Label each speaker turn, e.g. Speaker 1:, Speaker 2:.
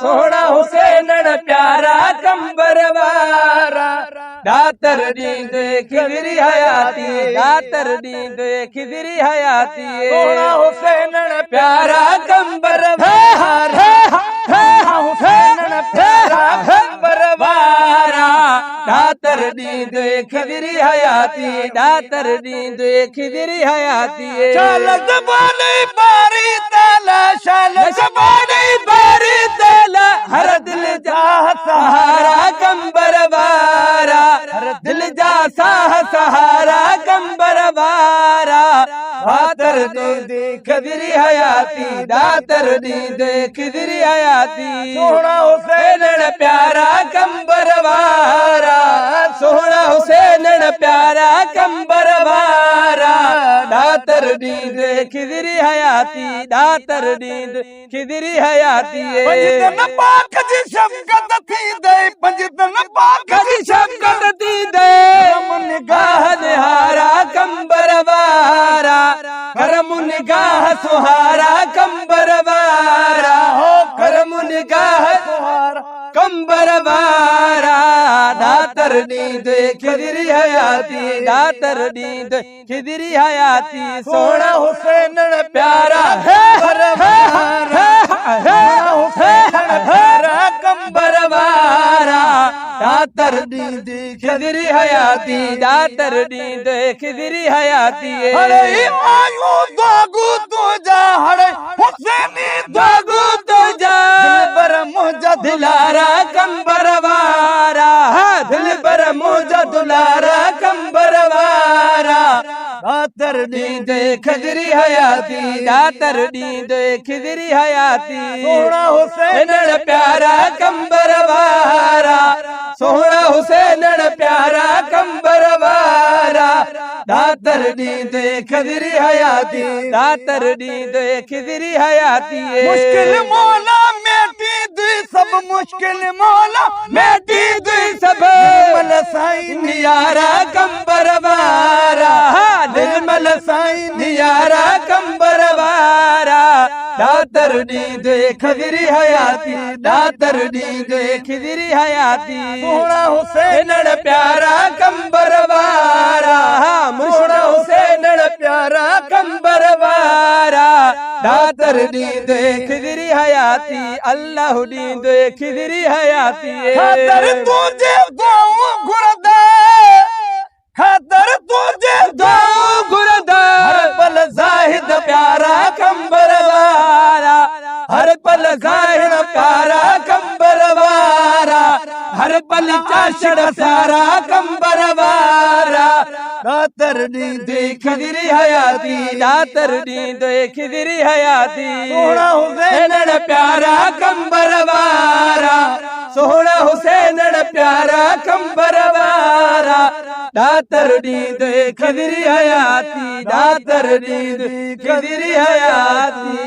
Speaker 1: सोहना हुसैन प्यारा कंबर वारा दातर नींद खिदरी हयाती दातर नींद खिदरी हयाती सोहना हुसैन प्यारा कंबर वारा हुसैन प्यारा कंबर वारा दातर नींद खिदरी हयाती दातर नींद खिदरी हयाती शाल ज़बाने बारी ताला शाल ज़बाने बारी ताला हर दिल जा सहारा कंबर वारा हर दिल जा सहारा कंबर वारा दातर नींद खिदरी हयाती दातर नींद खिदरी हयाती सोहना हुसैन प्यारा कंबर वारा सोहना हुसैन प्यारा कंबर वारा दातर नींद खिदरी हयाती दातर नींद खिदरी हयाती पंजतन पाक जी शफ़क़त थी दे पंजतन पाक जी शफ़क़त थी दे निगाह निहारा कंबर वारा करम निगाह सुहारा कंबर वारा हो करम निगाह सुहारा कंबर वारा दातर नींद खिदरी हयाती दातर नींद खिदरी हयाती सोहना हुसैन प्यारा हुसैन प्यारा कंबर वारा दातर नींद खिदरी हयाती दातर नींद खिदरी हयाती हरे आयु दागू तुझा हरे हुसैनी दागू तुझा दिल पर मुझा दिलारा कंबर वारा दिल पर मुझा दुलारा कंबर वारा दातर नींद खिदरी हयाती दातर नींद खिदरी हयाती सोहना हुसैन प्यारा कंबर वारा सोहना हुसैन प्यारा कंबर वारा दातर नींद खिदरी हयाती दातर नींद खिदरी हयाती मुश्किल मौला मेटी दुई सब मुश्किल मौला मेटी दुई सब निर्मल साईं नियारा कंबर वारा निर्मल साईं नियारा कंबर वारा दातर नींद खिदरी हयाती दातर नींद खिदरी हयाती सोहना हुसैन प्यारा कंबर वारा सोहना हुसैन प्यारा कंबर वारा दातर नींद खिदरी हयाती अल्लाह नींद खिदरी हयाती खातर तुझे दुआऊं गुरदा खातर तुझे दुआऊं गुरदा हर पल जाहिद प्यारा कंबर वारा हर पल जाहिद प्यारा कंबर वारा हर पल चाशड़ सारा कंबर वारा दातर नींद खिदरी हयाती दातर नींद खिदरी हयाती सोहना हुसैन प्यारा कंबर वारा सोहना हुसैन प्यारा कंबर वारा दातर नींद खिदरी हयाती दातर नींद खिदरी हयाती।